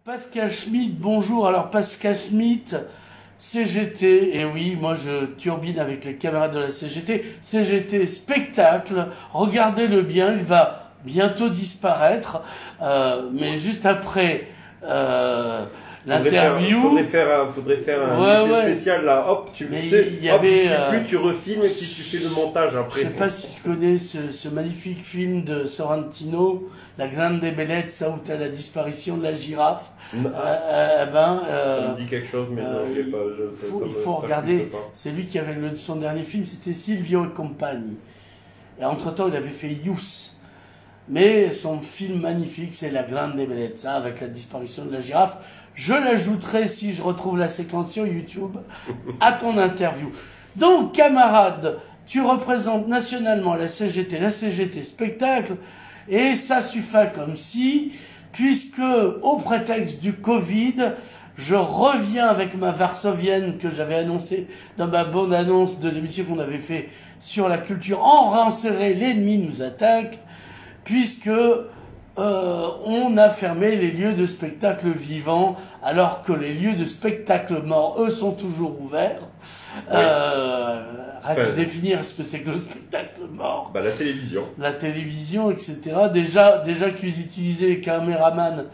Pascal Schmitt, bonjour. Alors Pascal Schmitt, CGT, et oui, moi je turbine avec les camarades de la CGT. CGT spectacle, regardez-le bien, il va bientôt disparaître, mais juste après l'interview. Faudrait faire un effet spécial là, hop, tu filmes plus, tu refilmes et puis tu fais le montage après. Je sais pas si tu connais ce magnifique film de Sorrentino, La Grande Bellezza, où t'as la disparition de la girafe. Ça me dit quelque chose, mais non, je l'ai pas. Il faut regarder. C'est lui qui avait son dernier film, c'était Silvio et compagnie. Et entre-temps, il avait fait Youth. Mais son film magnifique, c'est La Grande Bellezza, avec la disparition de la girafe. Je l'ajouterai, si je retrouve la séquence sur YouTube, à ton interview. Donc, camarade, tu représentes nationalement la CGT spectacle, et ça suffit comme si, puisque, au prétexte du Covid, je reviens avec ma varsovienne que j'avais annoncée dans ma bande-annonce de l'émission qu'on avait fait sur la culture, en renserré, l'ennemi nous attaque, puisque on a fermé les lieux de spectacle vivants, alors que les lieux de spectacle morts, eux, sont toujours ouverts. Reste à définir ce que c'est que le spectacle mort. La télévision. La télévision, etc. Déjà qu'ils utilisaient les caméramans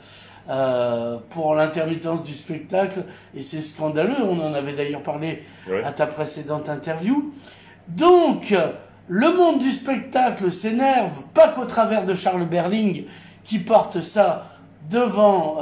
pour l'intermittence du spectacle, et c'est scandaleux. On en avait d'ailleurs parlé à ta précédente interview. Donc, le monde du spectacle s'énerve, pas qu'au travers de Charles Berling, qui porte ça devant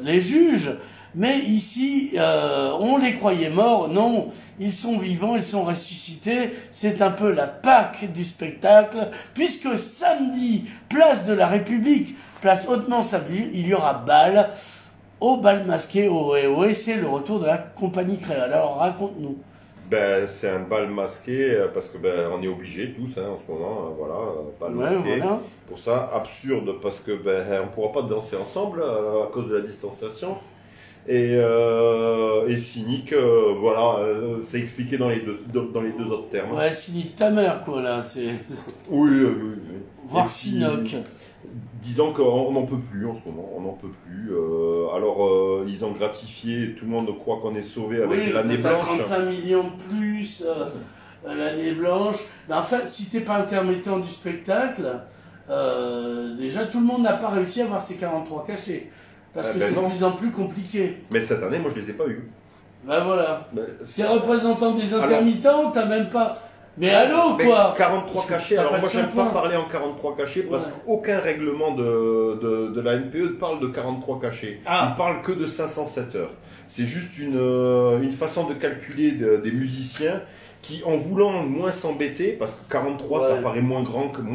les juges, mais ici, on les croyait morts. Non, ils sont vivants, ils sont ressuscités. C'est un peu la Pâque du spectacle, puisque samedi, place de la République, place Hautement-Saville, il y aura bal, au bal masqué, et c'est le retour de la compagnie créole. Alors, raconte-nous. C'est un bal masqué parce que on est obligés tous en ce moment, bal masqué. Voilà. Pour ça, absurde parce que on pourra pas danser ensemble à cause de la distanciation. Et cynique, c'est expliqué dans les deux autres termes. Ouais, cynique ta mère quoi là, c'est. Oui. Voire Sinoc. Disons qu'on n'en peut plus en ce moment, on n'en peut plus. Ils ont gratifié, tout le monde croit qu'on est sauvé avec l'année blanche. 35 millions de plus, l'année blanche. Mais en fait, si t'es pas intermittent du spectacle, déjà tout le monde n'a pas réussi à avoir ses 43 cachés. Parce que c'est de plus en plus compliqué. Mais cette année, moi je les ai pas eus. Voilà. T'es représentant des intermittents, t'as même pas... Mais allô, quoi 43 cachets, alors moi j'aime pas parler en 43 cachets parce qu'aucun règlement de la NPE parle de 43 cachets. Il parle que de 507 heures. C'est juste une façon de calculer des musiciens qui, en voulant moins s'embêter, parce que 43 ça paraît moins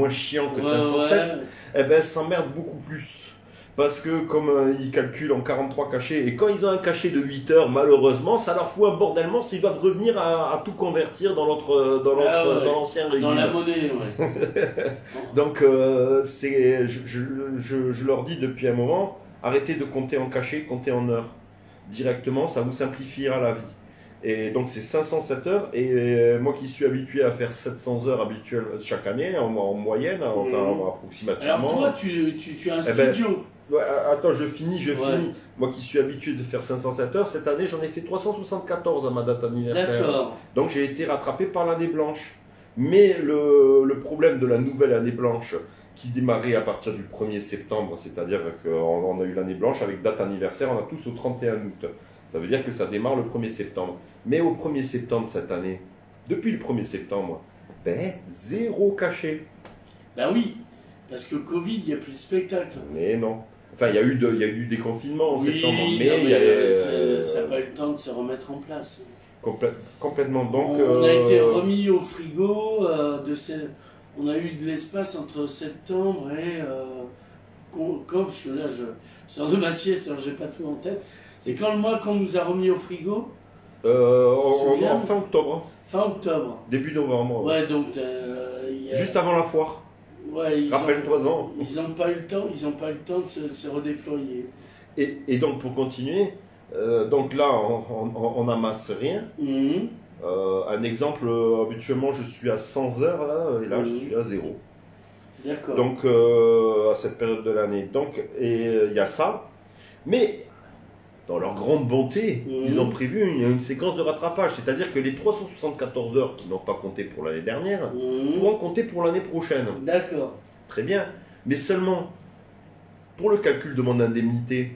chiant que 507, s'emmerdent beaucoup plus. Parce que comme ils calculent en 43 cachets, et quand ils ont un cachet de 8 heures, malheureusement, ça leur fout un bordellement s'ils doivent revenir à tout convertir dans l'ancien régime. Dans la monnaie, Donc, je leur dis depuis un moment, arrêtez de compter en cachets, comptez en heures. Directement, ça vous simplifiera la vie. Et donc c'est 507 heures, et moi qui suis habitué à faire 700 heures habituelles chaque année, en moyenne, approximativement. Alors toi, tu as un studio. Attends, je finis. Moi qui suis habitué de faire 507 heures, cette année j'en ai fait 374 à ma date anniversaire. D'accord. Donc j'ai été rattrapé par l'année blanche. Mais le problème de la nouvelle année blanche, qui démarrait à partir du 1er septembre, c'est-à-dire qu'on a eu l'année blanche avec date anniversaire, on a tous au 31 août. Ça veut dire que ça démarre le 1er septembre. Mais au 1er septembre cette année, depuis le 1er septembre, zéro cachet. Oui, parce que Covid, il n'y a plus de spectacle. Mais non. Enfin, il y a eu des confinements en septembre, ça n'a pas eu le temps de se remettre en place. Complètement. Donc, on a été remis au frigo, on a eu de l'espace entre septembre et... parce que là, je sors de ma sieste, alors j'ai pas tout en tête. C'est quand le mois qu'on nous a remis au frigo fin octobre. Fin octobre. Début novembre. Ouais, donc... juste avant la foire. Rappelle-toi-en. Ils n'ont pas eu le temps de se redéployer. Et donc, pour continuer, donc là, on n'amasse rien. Un exemple, habituellement, je suis à 100 heures, là, et là, je suis à 0. D'accord. Donc, à cette période de l'année. Donc, et il y a ça. Mais dans leur grande bonté, ils ont prévu une séquence de rattrapage. C'est-à-dire que les 374 heures qui n'ont pas compté pour l'année dernière pourront compter pour l'année prochaine. D'accord. Très bien. Mais seulement, pour le calcul de mon indemnité,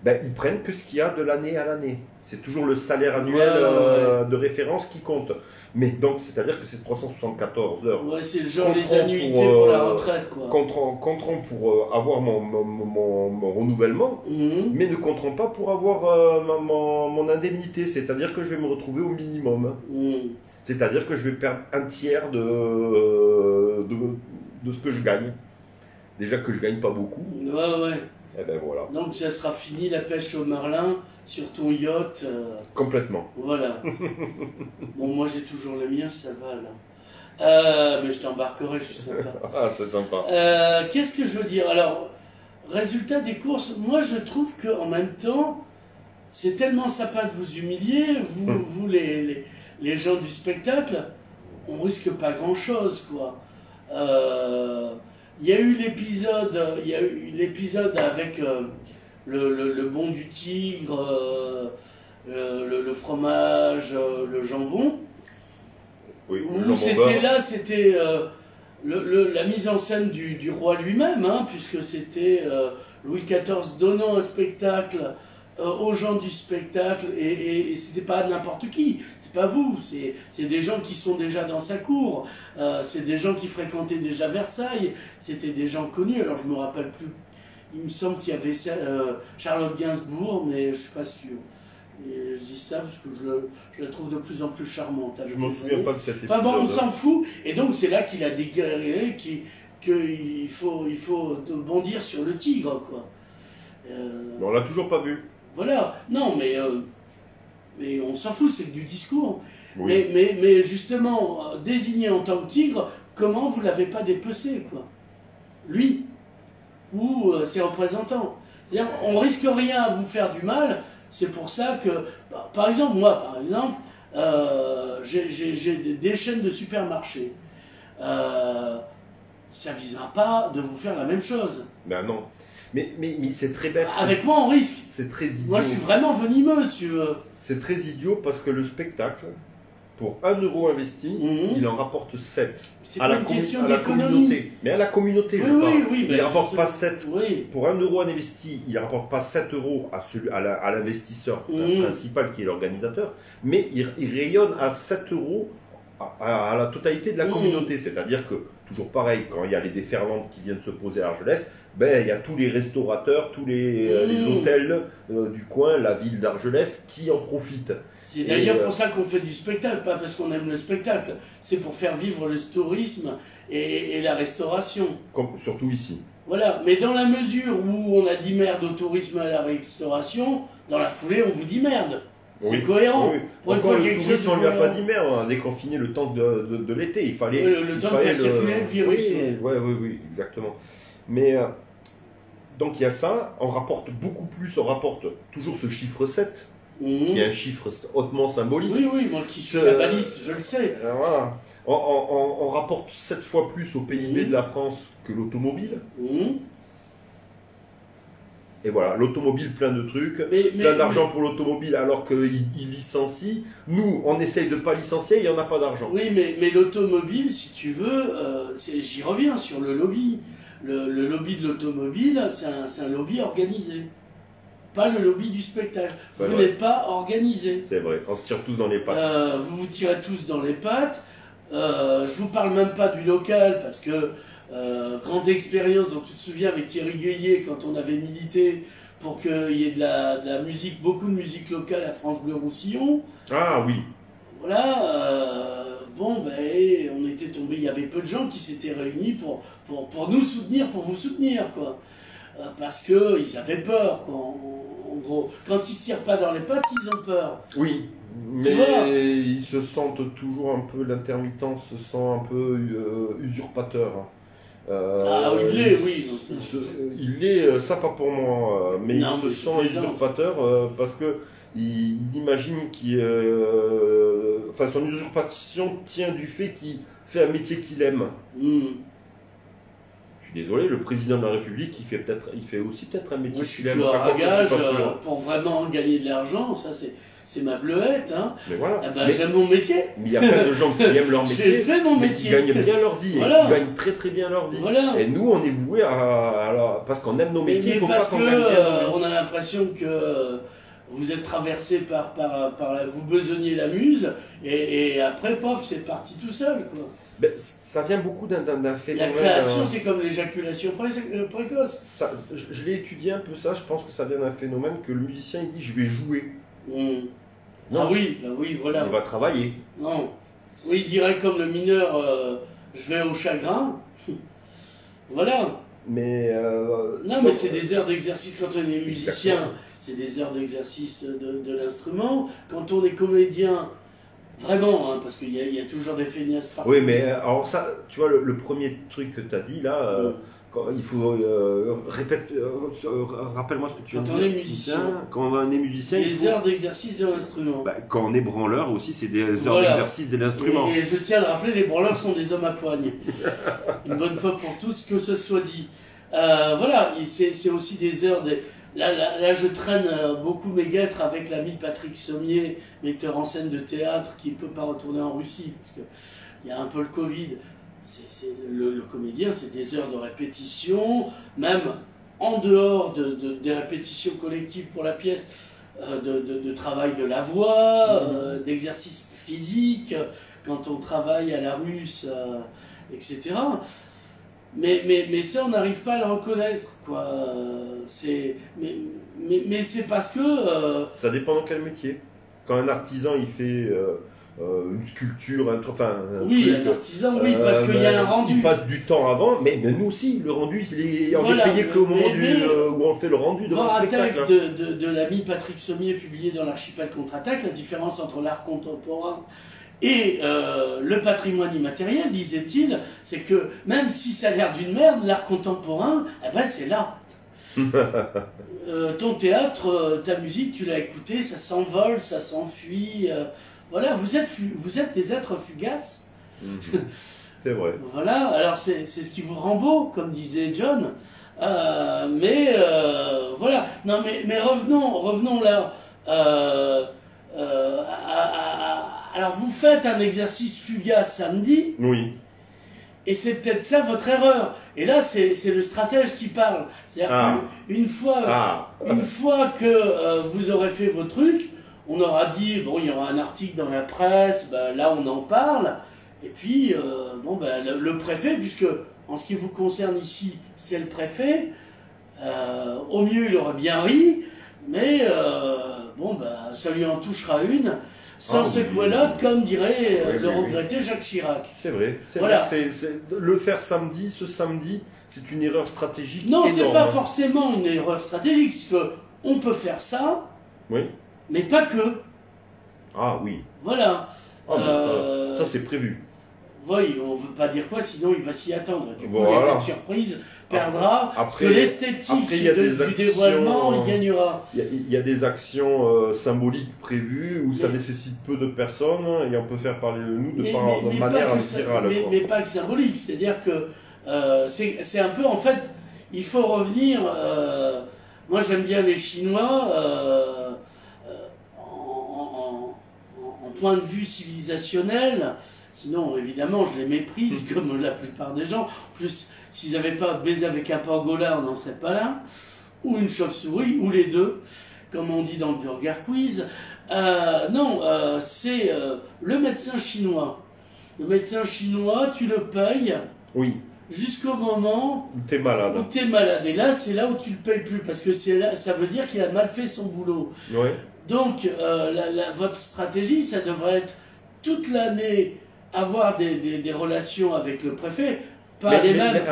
ben, ils prennent que ce qu'il y a de l'année à l'année. C'est toujours le salaire annuel de référence qui compte. Mais donc, c'est-à-dire que c'est 374 heures. Ouais, c'est le genre les annuités pour la retraite, quoi. Compteront pour avoir mon renouvellement, mais ne compteront pas pour avoir mon indemnité. C'est-à-dire que je vais me retrouver au minimum. C'est-à-dire que je vais perdre un tiers de ce que je gagne. Déjà que je gagne pas beaucoup. Ouais. Et ben voilà. Donc ça sera fini la pêche au marlin sur ton yacht. Complètement. Voilà. Bon, moi j'ai toujours le mien, ça va là. Mais je t'embarquerai, je suis sympa. Ah, c'est sympa. Qu'est-ce que je veux dire? Alors, résultat des courses, moi je trouve qu'en même temps, c'est tellement sympa de vous humilier, vous les gens du spectacle, on risque pas grand-chose, quoi. Il y a eu l'épisode avec le bond du tigre, le fromage, le jambon. Oui, où c'était la mise en scène du roi lui-même, hein, puisque c'était Louis XIV donnant un spectacle aux gens du spectacle, et c'était pas n'importe qui. Pas vous, c'est des gens qui sont déjà dans sa cour, c'est des gens qui fréquentaient déjà Versailles, c'était des gens connus. Alors je me rappelle plus, il me semble qu'il y avait Charlotte Gainsbourg, mais je suis pas sûr. Et je dis ça parce que je la trouve de plus en plus charmante. Je me souviens pas de cet épisode. Enfin bon, on s'en fout, et donc c'est là qu'il a déclaré qu'il faut bondir sur le tigre, quoi. On l'a toujours pas vu. Voilà, non mais on s'en fout, c'est que du discours. Oui. Mais justement, désigné en tant que tigre, comment vous l'avez pas dépecé, quoi? Lui, ou ses représentants. C'est-à-dire, on risque rien à vous faire du mal, c'est pour ça que, par exemple, moi, j'ai des chaînes de supermarchés. Ça visera pas de vous faire la même chose. Ben non. Mais c'est très bête. Avec moi, on risque. C'est très idiot. Moi, je suis vraiment venimeux, si tu veux. C'est très idiot parce que le spectacle, pour 1 euro investi, il en rapporte 7. C'est pas une question d'économie. Mais à la communauté, je parle. Oui, il ne rapporte pas 7. Oui. Pour 1 euro investi, il ne rapporte pas 7 euros à l'investisseur principal qui est l'organisateur, mais il rayonne à 7 euros à la totalité de la communauté. C'est-à-dire que, toujours pareil, quand il y a les déferlantes qui viennent se poser à Argelès, ben, il y a tous les restaurateurs, tous les hôtels du coin, la ville d'Argelès, qui en profitent. C'est d'ailleurs pour ça qu'on fait du spectacle, pas parce qu'on aime le spectacle. C'est pour faire vivre le tourisme et la restauration. Surtout ici. Voilà, mais dans la mesure où on a dit merde au tourisme et à la restauration, dans la foulée, on vous dit merde. C'est cohérent. Oui. Pour une fois, le tourisme, on ne lui a pas dit merde, on a déconfiné le temps de l'été. Il fallait le temps de faire circuler le virus. Oui, exactement. Mais donc il y a ça, on rapporte beaucoup plus, on rapporte toujours ce chiffre 7, qui est un chiffre hautement symbolique. Oui, moi qui suis verbaliste, je le sais. Voilà. On rapporte 7 fois plus au PIB de la France que l'automobile. Et voilà, l'automobile, plein de trucs, plein d'argent pour l'automobile alors qu'il licencie. Nous, on essaye de ne pas licencier, il n'y en a pas d'argent. Oui, mais l'automobile, si tu veux, j'y reviens sur le lobby. Le lobby de l'automobile, c'est un lobby organisé. Pas le lobby du spectacle. Vous n'êtes pas organisé. C'est vrai, on se tire tous dans les pattes. Vous vous tirez tous dans les pattes. Je vous parle même pas du local, parce que grande expérience dont tu te souviens avec Thierry Gueillet quand on avait milité pour qu'il y ait de la musique, beaucoup de musique locale à France Bleu Roussillon. Ah oui. Voilà, on était tombé, il y avait peu de gens qui s'étaient réunis pour nous soutenir, pour vous soutenir, quoi. Parce qu'ils avaient peur, quoi. En gros, quand ils se tirent pas dans les pattes, ils ont peur. Oui, mais ils se sentent toujours un peu, l'intermittence se sent un peu usurpateur. Il l'est, oui. Il l'est, ça pas pour moi, mais il se sent usurpateur parce que il imagine son usurpation tient du fait qu'il fait un métier qu'il aime. suis désolé, le président de la République, il fait aussi peut-être un métier. Moi, je suis joueur à gage pour vraiment gagner de l'argent, ça c'est ma bleuette. Hein. Mais voilà. Eh ben, j'aime mon métier. Mais il y a plein de gens qui aiment leur métier. J'ai fait mon métier. Qui gagnent bien leur vie. Voilà. Et qui gagnent très très bien leur vie. Voilà. Et nous, on est voués parce qu'on aime nos métiers. Mais parce que on a l'impression que vous êtes traversé par vous besognez la muse, et après, pof, c'est parti tout seul, quoi. Ben, ça vient beaucoup d'un phénomène. La création, c'est comme l'éjaculation précoce. Ça, je l'ai étudié un peu ça, je pense que ça vient d'un phénomène que le musicien il dit je vais jouer. Ah oui, voilà. Il va travailler. Non. Oui, il dirait comme le mineur, je vais au chagrin. Voilà. Mais non, mais c'est des heures d'exercice quand on est musicien. C'est des heures d'exercice de l'instrument. Quand on est comédien, vraiment, hein, parce qu'il y a toujours des feignasses partout. Oui, mais alors ça, tu vois, le premier truc que tu as dit là, quand, il faut rappelle-moi ce que tu as dit. Quand on est musicien. Quand on est musicien, des heures d'exercice de l'instrument. Bah, quand on est branleur aussi, c'est des heures d'exercice de l'instrument. Et je tiens à le rappeler, les branleurs sont des hommes à poigne. Une bonne fois pour tous, que ce soit dit. Voilà, c'est aussi des heures de... Là, je traîne beaucoup mes guêtres avec l'ami Patrick Sommier, metteur en scène de théâtre, qui ne peut pas retourner en Russie, parce qu'il y a un peu le Covid. Le comédien, c'est des heures de répétition, même en dehors des répétitions collectives pour la pièce, de travail de la voix, d'exercice physique, quand on travaille à la russe, etc. Mais ça, on n'arrive pas à le reconnaître, quoi. Mais c'est parce que... Ça dépend dans quel métier. Quand un artisan, il fait une sculpture, un artisan, oui, parce qu'il y a un rendu. Il passe du temps avant, mais nous aussi, le rendu, on est payé qu'au moment où on fait le rendu de voir un texte de l'ami Patrick Sommier publié dans l'Archipel Contre-Attaque, la différence entre l'art contemporain et le patrimoine immatériel, disait-il, c'est que même si ça a l'air d'une merde, l'art contemporain, eh ben c'est l'art. Ton théâtre, ta musique, tu l'as écouté, ça s'envole, ça s'enfuit. Voilà, vous êtes des êtres fugaces. C'est vrai. Voilà, alors c'est ce qui vous rend beau, comme disait John. Voilà. Non, mais revenons là. Alors vous faites un exercice fugace samedi. Oui. Et c'est peut-être ça votre erreur. Et là, c'est le stratège qui parle. C'est-à-dire qu'une fois que vous aurez fait vos trucs, on aura dit, bon, il y aura un article dans la presse, ben, là on en parle. Et puis, le préfet, puisque en ce qui vous concerne ici, c'est le préfet, au mieux il aurait bien ri, mais ça lui en touchera une. Sans secouelotte, comme dirait le regretté Jacques Chirac. C'est vrai. Voilà. Le faire ce samedi, c'est une erreur stratégique. Non, énorme. c'est pas forcément une erreur stratégique, parce qu'on peut faire ça, mais pas que. Ah oui. Voilà. Ça c'est prévu. Oui, on ne veut pas dire quoi, sinon il va s'y attendre. Du coup, l'effet de surprise perdra, parce que l'esthétique du dévoilement, il gagnera. Il y a des actions symboliques prévues où ça nécessite peu de personnes et on peut faire parler de nous de manière virale. Mais pas que symbolique, c'est-à-dire que c'est un peu, en fait, il faut revenir... moi j'aime bien les Chinois en point de vue civilisationnel. Sinon, évidemment, je les méprise, comme la plupart des gens. En plus, s'ils n'avaient pas baisé avec un pangolin, on n'en serait pas là. Ou une chauve-souris, ou les deux, comme on dit dans le Burger Quiz. C'est le médecin chinois. Le médecin chinois, tu le payes. Oui. Jusqu'au moment où tu es malade. Et là, c'est là où tu le payes plus, parce que ça veut dire qu'il a mal fait son boulot. Ouais. Donc, votre stratégie, ça devrait être toute l'année avoir des relations avec le préfet, pas les mêmes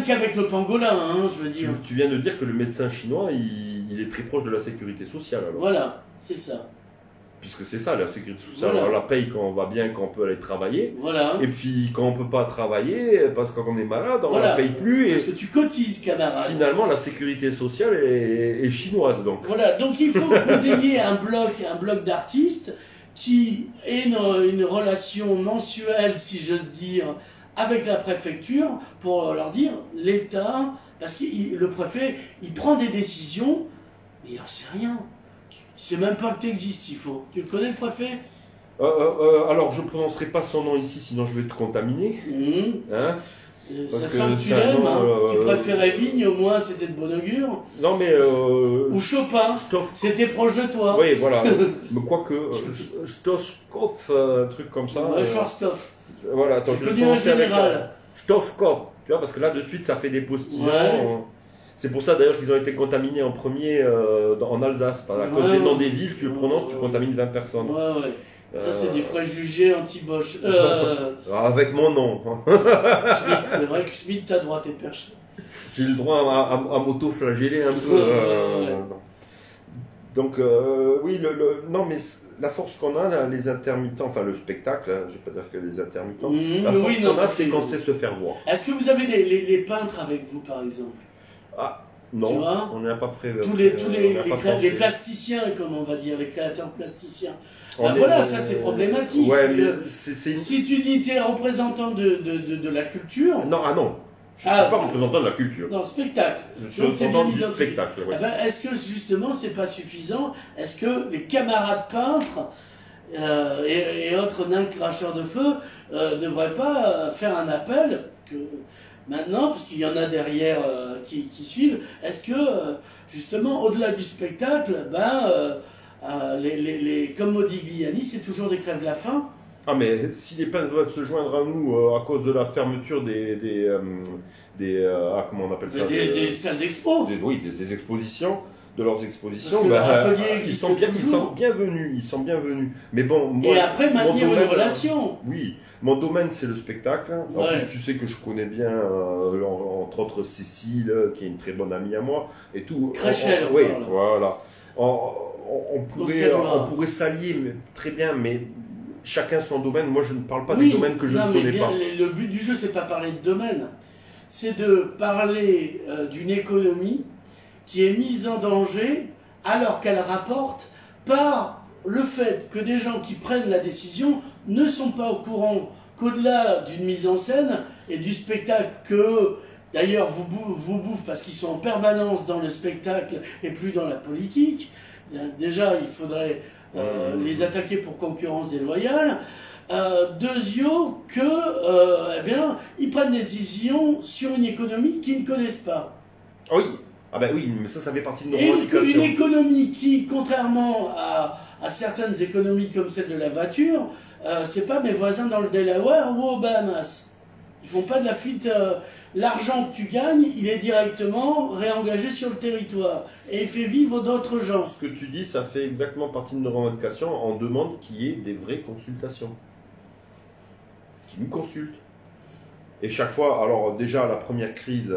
qu'avec le pangolin, hein, je veux dire. Tu viens de dire que le médecin chinois, il est très proche de la sécurité sociale. Alors. Voilà, c'est ça. Puisque c'est ça, la sécurité sociale, on la paye quand on va bien, quand on peut aller travailler. Voilà. Et puis quand on ne peut pas travailler, parce qu'on est malade, on ne la paye plus. Parce que tu cotises, camarade. Finalement, la sécurité sociale est chinoise. Donc. Voilà, donc il faut que vous ayez un bloc d'artistes qui ait une relation mensuelle, si j'ose dire, avec la préfecture pour leur dire l'État, parce que le préfet, il prend des décisions, mais il n'en sait rien. Il ne sait même pas que tu existes, s'il faut. Tu le connais, le préfet? Alors, je ne prononcerai pas son nom ici, sinon je vais te contaminer. Hein, ça sent que tu l'aimes, hein. Tu préférais Vigne, au moins c'était de bon augure. Non mais... Ou Chopin, c'était proche de toi. Oui, voilà. Mais quoique, Stoskov, un truc comme ça. Ouais, Schwarzkopf. Voilà, attends, je connais un général. Stoskov, tu vois, parce que là de suite ça fait des postillons. Ouais. C'est pour ça d'ailleurs qu'ils ont été contaminés en premier en Alsace. À cause des noms des villes, tu le prononces, tu contamines 20 personnes. Ouais. Ça, c'est des préjugés anti-Bosch. Avec mon nom. Schmitt, c'est vrai que Schmitt, t'as droit, t'es perché. J'ai le droit à m'auto-flageller un peu. Donc, oui, non, mais la force qu'on a, là, les intermittents, enfin le spectacle, hein, je ne vais pas dire que les intermittents, la force qu'on a, c'est qu'on sait se faire voir. Est-ce que vous avez les peintres avec vous, par exemple? Ah, non, vois, on n'est pas prêt. Tous les plasticiens, comme on va dire, les créateurs plasticiens. Ben voilà, ça c'est problématique. Ouais, si tu dis tu es représentant de la culture... Non, non. Je ne suis pas représentant de la culture. Non, spectacle. Je suis représentant du spectacle. Ouais. Eh ben, est-ce que justement c'est pas suffisant? Est-ce que les camarades peintres et autres nains cracheurs de feu ne devraient pas faire un appel que maintenant, parce qu'il y en a derrière qui suivent, est-ce que justement au-delà du spectacle, comme Modigliani, c'est toujours des crèves-la-faim? Ah mais si les peintres veulent se joindre à nous à cause de la fermeture comment on appelle ça, des salles d'expo, des expositions, de leurs expositions, ils sont bienvenus. Mais bon, moi, et après maintenir une relation. Oui, mon domaine c'est le spectacle. En plus tu sais que je connais bien entre autres Cécile qui est une très bonne amie à moi et tout. Créchel, oui, voilà. On pourrait s'allier très bien, mais chacun son domaine. Moi, je ne parle pas du domaine que je ne connais pas. Le but du jeu, c'est pas parler de domaine. C'est de parler d'une économie qui est mise en danger alors qu'elle rapporte par le fait que des gens qui prennent la décision ne sont pas au courant qu'au-delà d'une mise en scène et du spectacle que d'ailleurs vous bouffent parce qu'ils sont en permanence dans le spectacle et plus dans la politique. Déjà, il faudrait les attaquer pour concurrence déloyale. Deuxièmement, ils prennent des décisions sur une économie qu'ils ne connaissent pas. Oui, oui, mais ça fait partie de nos revendications. Une économie qui, contrairement à certaines économies comme celle de la voiture, c'est pas mes voisins dans le Delaware ou aux Bahamas. Ils font pas de la fuite. L'argent que tu gagnes, il est directement réengagé sur le territoire. Et il fait vivre d'autres gens. Ce que tu dis, ça fait exactement partie de nos revendications. On demande qu'il y ait des vraies consultations. Qui nous consultent. Et chaque fois, alors déjà, la première crise,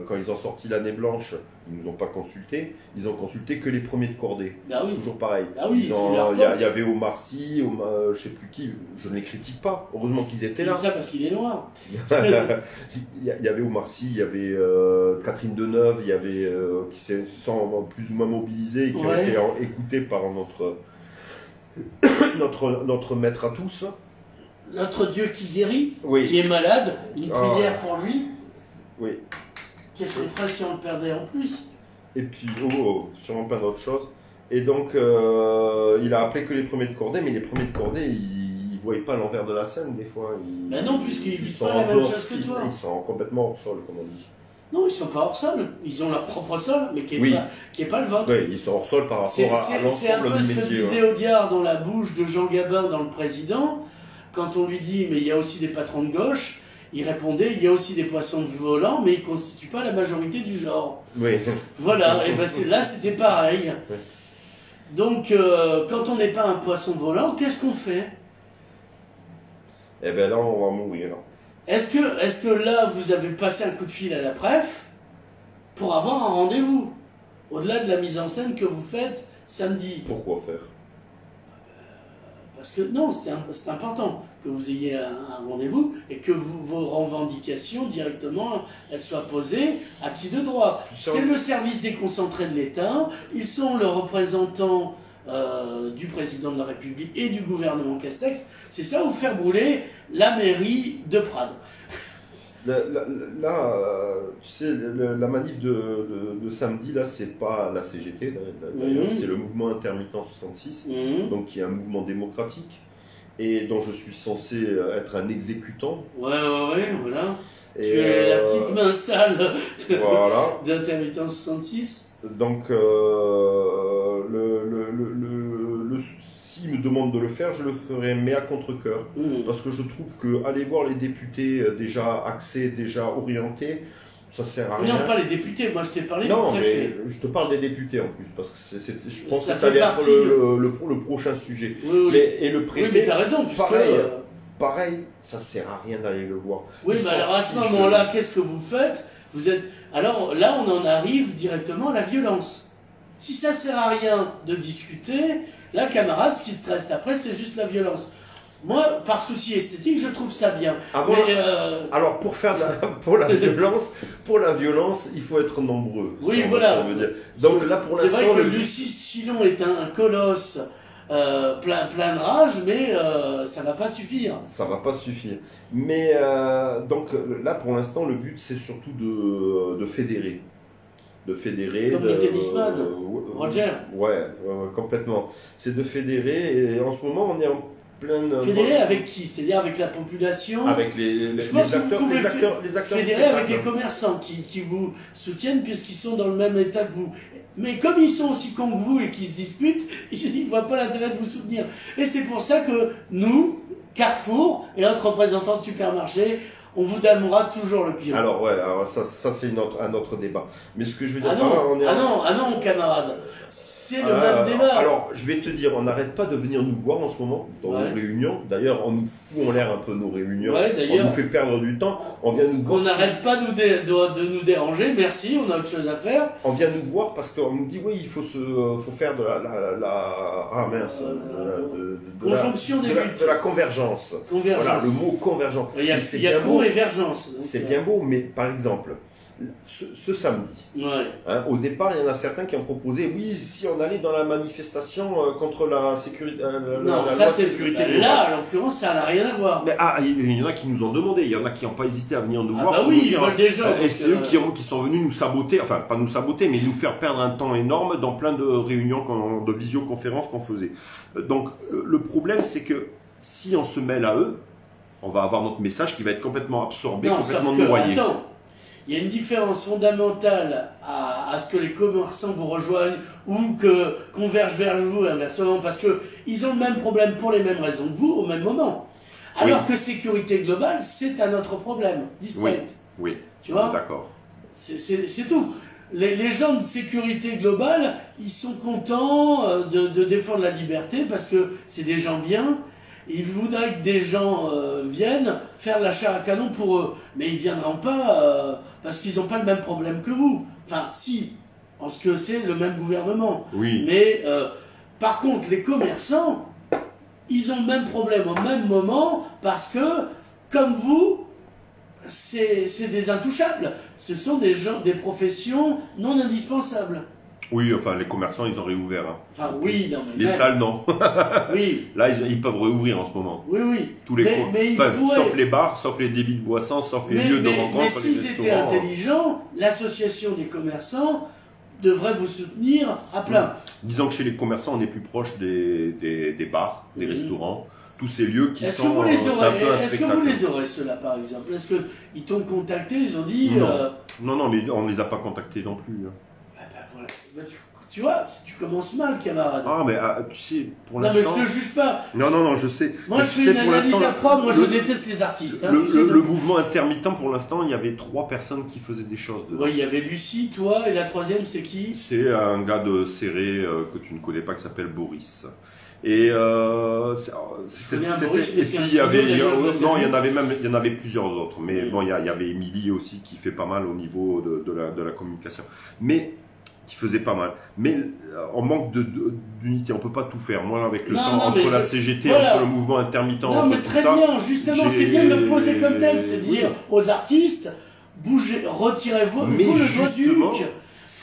quand ils ont sorti l'année blanche, ils ne nous ont pas consultés. Ils ont consulté que les premiers de cordée. Oui. Toujours pareil. Oui, il y avait Omar Sy, je ne sais plus qui, je ne les critique pas. Heureusement qu'ils étaient là. C'est ça parce qu'il est noir. Il y avait Omar Sy, il y avait Catherine Deneuve, il y avait qui se sont plus ou moins mobilisés et qui ont été écoutés par notre maître à tous. Notre Dieu qui guérit, qui est malade, une prière pour lui. Oui. Qu'est-ce qu'on ferait si on le perdait en plus? Et puis, sûrement plein d'autres choses. Et donc, il a appelé que les premiers de cordée, mais les premiers de cordée, ils ne voyaient pas l'envers de la scène, des fois. Non, puisqu'ils vivent pas la même chose que toi. Ils sont complètement hors sol, comme on dit. Non, ils ne sont pas hors sol. Ils ont leur propre sol, mais qui n'est pas le vôtre. Oui, ils sont hors sol par rapport à l'ensemble du métier. C'est un peu ce que disait Audiard dans la bouche de Jean Gabin dans Le Président. Quand on lui dit, mais il y a aussi des patrons de gauche, il répondait, il y a aussi des poissons volants, mais ils ne constituent pas la majorité du genre. Oui. Voilà, et là c'était pareil. Oui. Donc, quand on n'est pas un poisson volant, qu'est-ce qu'on fait? Eh bien là, on va mourir. Est-ce que là, vous avez passé un coup de fil à la préf pour avoir un rendez-vous? Au-delà de la mise en scène que vous faites samedi. Pourquoi faire? Parce que non, c'est important que vous ayez un rendez-vous et que vos revendications directement elles soient posées à qui de droit. C'est le service déconcentré de l'État, ils sont le représentant du président de la République et du gouvernement Castex. C'est ça ou faire brûler la mairie de Prades. Là, tu sais, la manif de samedi, là, c'est pas la CGT, d'ailleurs, c'est le mouvement intermittent 66, donc qui est un mouvement démocratique, et dont je suis censé être un exécutant. Ouais, voilà. Et tu es la petite main sale voilà. d'intermittent 66. Donc, s'il me demande de le faire, je le ferai, mais à contre-cœur. Parce que je trouve que aller voir les députés déjà axés, déjà orientés, ça sert à rien. Non, pas les députés, moi je t'ai parlé du préfet. Mais je te parle des députés en plus, parce que je pense que ça va être le prochain sujet. Oui. Et le préfet, oui, mais t'as raison, puisque... Pareil, ça sert à rien d'aller le voir. Oui, mais alors à ce moment-là, qu'est-ce que vous faites? Alors là, on en arrive directement à la violence. Si ça sert à rien de discuter, là, camarade, ce qui se reste après, c'est juste la violence. Moi, par souci esthétique, je trouve ça bien. Alors, pour la violence, il faut être nombreux. Oui, voilà. Donc là, pour l'instant, c'est vrai que Lucie Chilon est un colosse plein de rage, mais ça va pas suffire. Ça va pas suffire. Mais donc là, pour l'instant, le but, c'est surtout de fédérer. Comme le tennisman, Roger. Ouais, complètement. C'est de fédérer, et en ce moment, on est en pleine... Fédérer avec qui? C'est-à-dire avec la population? Avec les acteurs. Fédérer avec les commerçants qui vous soutiennent, puisqu'ils sont dans le même état que vous. Mais comme ils sont aussi cons que vous et qu'ils se disputent, ils ne voient pas l'intérêt de vous soutenir. Et c'est pour ça que nous, Carrefour et autres représentants de supermarchés, on vous donnera toujours le pire. Alors ça c'est un autre débat. Mais ce que je veux dire ah non, camarade, c'est le même débat. Alors je vais te dire, on n'arrête pas de venir nous voir en ce moment dans nos réunions. D'ailleurs, on nous fout en l'air un peu nos réunions. On nous fait perdre du temps. On vient nous voir. On n'arrête pas de nous déranger. Merci, on a autre chose à faire. On vient nous voir parce qu'on nous dit oui, il faut faire de conjonction des buts. De la convergence. Voilà, le mot convergence. Il y a convergence. C'est bien beau, mais par exemple, ce samedi, au départ, il y en a certains qui ont proposé, oui, si on allait dans la manifestation contre la sécurité. Là, en l'occurrence, ça n'a rien à voir. Mais, il y en a qui nous ont demandé, il y en a qui n'ont pas hésité à venir nous voir. Bah oui, ils veulent des gens. Et c'est eux qui sont venus nous saboter, enfin, pas nous saboter, mais nous faire perdre un temps énorme dans plein de réunions, de visioconférences qu'on faisait. Donc, le problème, c'est que si on se mêle à eux, on va avoir notre message qui va être complètement absorbé, complètement noyé. Attends, il y a une différence fondamentale à ce que les commerçants vous rejoignent ou que convergent vers vous inversement, parce qu'ils ont le même problème pour les mêmes raisons que vous au même moment. Alors que sécurité globale, c'est un autre problème, distinct. Oui, tu vois, d'accord. C'est tout. Les gens de sécurité globale, ils sont contents de défendre la liberté parce que c'est des gens bien. Ils voudraient que des gens viennent faire la chair à canon pour eux. Mais ils ne viendront pas parce qu'ils n'ont pas le même problème que vous. Enfin, si, parce que c'est le même gouvernement. Oui. Mais par contre, les commerçants, ils ont le même problème au même moment parce que, comme vous, c'est des intouchables. Ce sont des gens, des professions non indispensables. Oui, enfin, les commerçants, ils ont réouvert. Hein. Enfin, oui, non, mais... Les salles, non. Oui. Là, ils peuvent réouvrir en ce moment. Oui. Tous les sauf les bars, sauf les débits de boissons, sauf les lieux de rencontre. Mais si c'était intelligent, l'association des commerçants devrait vous soutenir à plein. Disons que chez les commerçants, on est plus proche des bars, des restaurants. Tous ces lieux qui sont un peu un spectacle. Est-ce que vous les aurez, ceux-là, par exemple? Est-ce qu'ils t'ont contacté, ils ont dit... Non, mais on ne les a pas contactés non plus. Voilà. Tu vois, tu commences mal, camarade. Ah, mais tu sais, pour l'instant... Non, mais je te juge pas. Non, je sais. Moi, je fais une analyse à froid, moi, je déteste les artistes. Le mouvement intermittent, pour l'instant, il y avait 3 personnes qui faisaient des choses. Oui, il y avait Lucie, toi, et la troisième, c'est qui? C'est un gars de Serré que tu ne connais pas, qui s'appelle Boris. Et il y en avait plusieurs autres, mais bon, il y avait Émilie aussi qui fait pas mal au niveau de la communication, mais qui faisait pas mal. Mais on manque d'unité, on peut pas tout faire. Moi, avec le temps, entre la CGT, entre le mouvement intermittent, non, mais très bien, justement, c'est bien de le poser comme tel, c'est de dire aux artistes, bougez, retirez-vous le doigt du huc.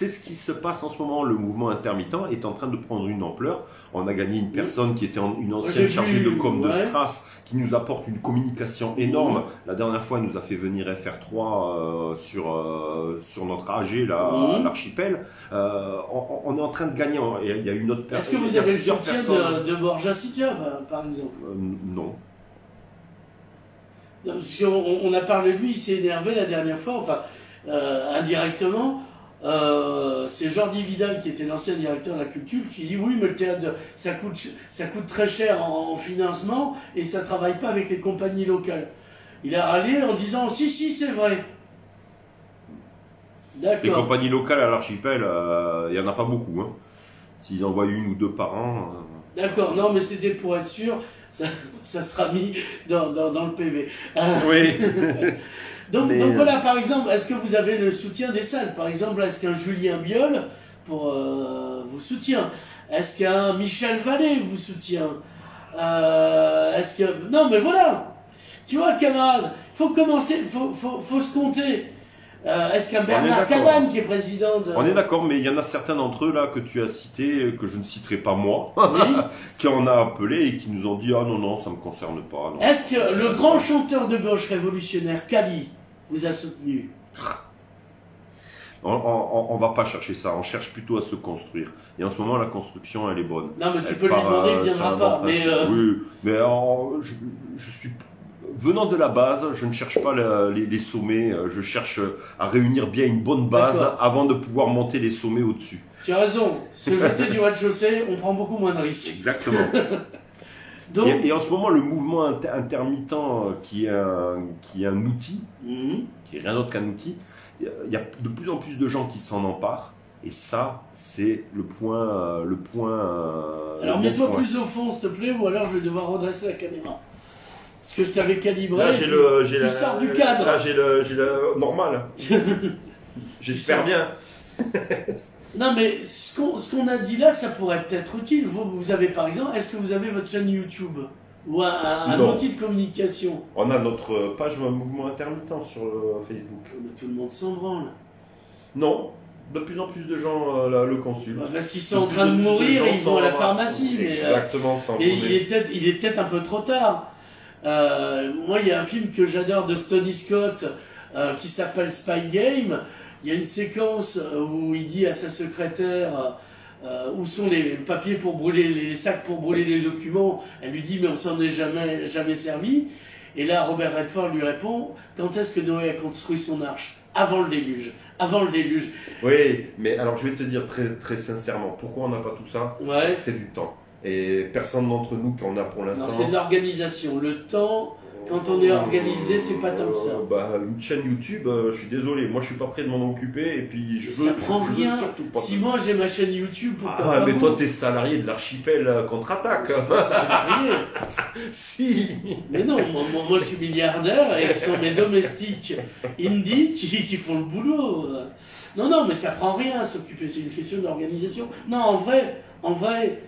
c'est ce qui se passe en ce moment. Le mouvement intermittent est en train de prendre une ampleur. On a gagné une personne qui était une ancienne chargée de com de Stras, qui nous apporte une communication énorme. La dernière fois, elle nous a fait venir FR3 sur notre AG, l'archipel. On est en train de gagner. Il y a une autre personne. Est-ce que vous avez le soutien de Borja Sidja, par exemple? Non. Parce qu'on a parlé de lui, il s'est énervé la dernière fois, enfin, indirectement. C'est Jordi Vidal, qui était l'ancien directeur de la culture, qui dit oui, mais le théâtre, ça coûte très cher en financement et ça ne travaille pas avec les compagnies locales. Il a râlé en disant si, c'est vrai. D'accord. Les compagnies locales à l'archipel, il n'y en a pas beaucoup. Hein. S'ils envoient une ou deux par an. D'accord, non, mais c'était pour être sûr, ça sera mis dans le PV. Oui. Donc voilà, par exemple, est-ce que vous avez le soutien des salles? Par exemple, est-ce qu'un Julien Biol vous soutient? Est-ce qu'un Michel Vallée vous soutient? Non, mais voilà. Tu vois, camarade, il faut commencer, faut se compter. Est-ce qu'un Bernard Cabane, qui est président de... On est d'accord, mais il y en a certains d'entre eux là que tu as cités, que je ne citerai pas moi, qui en a appelé et qui nous ont dit « Ah non, ça ne me concerne pas. » Est-ce que le grand chanteur de gauche révolutionnaire, Kali, vous a soutenu? On va pas chercher ça, on cherche plutôt à se construire. Et en ce moment, la construction, elle est bonne. Non, mais tu peux lui demander, il ne viendra pas. Oui, mais je suis... Venant de la base, je ne cherche pas les sommets, je cherche à réunir bien une bonne base avant de pouvoir monter les sommets au-dessus. Tu as raison, se jeter du rez-de-chaussée, on prend beaucoup moins de risques. Exactement. Donc, et en ce moment, le mouvement intermittent, qui est un outil, qui est rien d'autre qu'un outil, il y a de plus en plus de gens qui s'en emparent. Et ça, c'est le point. Alors mets-toi plus au fond, s'il te plaît, ou alors je vais devoir redresser la caméra. Parce que je t'avais calibré. Là, tu sors du cadre. Là, j'ai le normal. J'espère bien. Non, mais ce qu'on a dit là, ça pourrait peut-être utile. Vous avez par exemple, est-ce que vous avez votre chaîne YouTube ou un outil de communication? On a notre page Mouvement Intermittent sur Facebook. Mais tout le monde s'en branle. Non. De plus en plus de gens le consultent. Parce qu'ils sont en train de mourir et ils vont à la pharmacie. Exactement. Mais il est peut-être un peu trop tard. Moi, il y a un film que j'adore de Tony Scott qui s'appelle Spy Game. Il y a une séquence où il dit à sa secrétaire où sont les papiers pour brûler, les sacs pour brûler les documents. Elle lui dit mais on s'en est jamais servi. Et là, Robert Redford lui répond quand est-ce que Noé a construit son arche? Avant le déluge. Avant le déluge. Oui, mais alors je vais te dire très, très sincèrement, pourquoi on n'a pas tout ça? Parce que c'est du temps. Et personne d'entre nous qui en a pour l'instant. Non, c'est de l'organisation. Le temps, quand on est organisé, c'est pas tant que ça. Une chaîne YouTube, je suis désolé, moi je suis pas prêt de m'en occuper et puis ça prend rien. Si moi j'ai ma chaîne YouTube, pourquoi pas mais toi t'es salarié de l'archipel contre-attaque. Je suis pas salarié. Si. Mais non, moi je suis milliardaire et ce sont mes domestiques indie qui font le boulot. Non, mais ça prend rien à s'occuper, c'est une question d'organisation. Non, en vrai,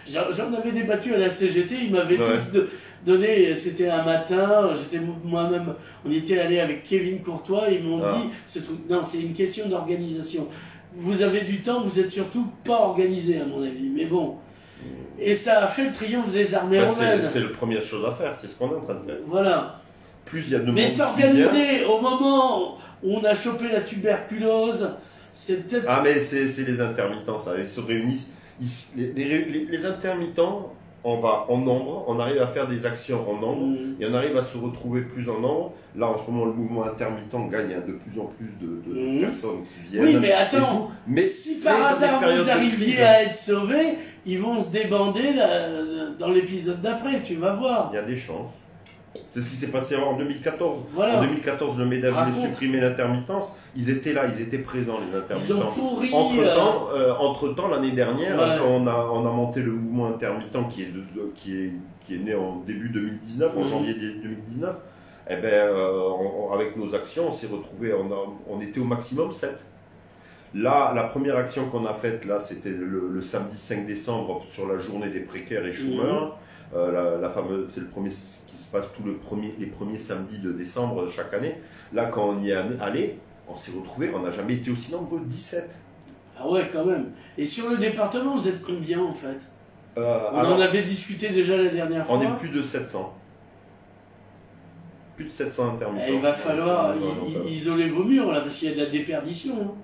j'en avais débattu à la CGT, ils m'avaient tous donné, c'était un matin, j'étais moi-même, on était allé avec Kevin Courtois, et ils m'ont dit, ce truc, non, c'est une question d'organisation. Vous avez du temps, vous êtes surtout pas organisé à mon avis, mais bon. Et ça a fait le triomphe des armées romaines. C'est la première chose à faire, c'est ce qu'on est en train de faire. Voilà. Plus il y a de monde. Mais s'organiser au moment où on a chopé la tuberculose, c'est peut-être... Ah mais c'est les intermittents, ça, ils se réunissent. Les intermittents, on va en nombre, on arrive à faire des actions en nombre, et on arrive à se retrouver plus en nombre. Là, en ce moment, le mouvement intermittent gagne de plus en plus de personnes qui viennent. Oui, mais attends, mais si par hasard vous arriviez à être sauvés, ils vont se débander dans l'épisode d'après, tu vas voir. Il y a des chances. C'est ce qui s'est passé en 2014. Voilà. En 2014, le MEDEF voulait supprimer l'intermittence. Ils étaient là, ils étaient présents, les intermittents. Ils ont pourri. Entre-temps, l'année dernière, quand on a monté le mouvement intermittent qui est né en début 2019, en janvier 2019, eh ben, avec nos actions, on s'est retrouvés, on était au maximum 7. Là, la première action qu'on a faite, là, c'était le samedi 5 décembre sur la journée des précaires et chômeurs. La fameuse, c'est le premier qui se passe les premiers samedis de décembre chaque année. Là, quand on y est allé, on s'est retrouvé, on n'a jamais été aussi nombreux, 17. Ah ouais, quand même. Et sur le département, vous êtes combien en fait? On alors, en avait discuté déjà la dernière fois. on est plus de 700. Plus de 700 intermittents. Il va falloir isoler vos murs là, parce qu'il y a de la déperdition. Hein.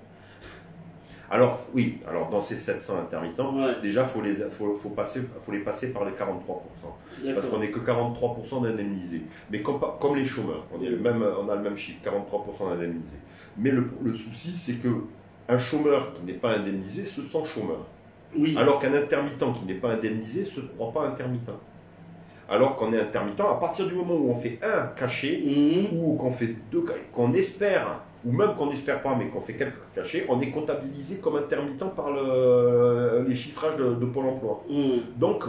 Alors, oui, alors dans ces 700 intermittents, déjà, il faut les passer par les 43%. Parce qu'on n'est que 43% d'indemnisés. Mais comme les chômeurs, on a le même chiffre, 43% d'indemnisés. Mais le souci, c'est qu'un chômeur qui n'est pas indemnisé se sent chômeur. Oui. Alors qu'un intermittent qui n'est pas indemnisé ne se croit pas intermittent. Alors qu'on est intermittent, à partir du moment où on fait un cachet, ou qu'on fait deux, qu'on espère, ou même qu'on n'espère pas, mais qu'on fait quelques cachets, on est comptabilisé comme intermittent par les chiffrages de Pôle emploi. Donc,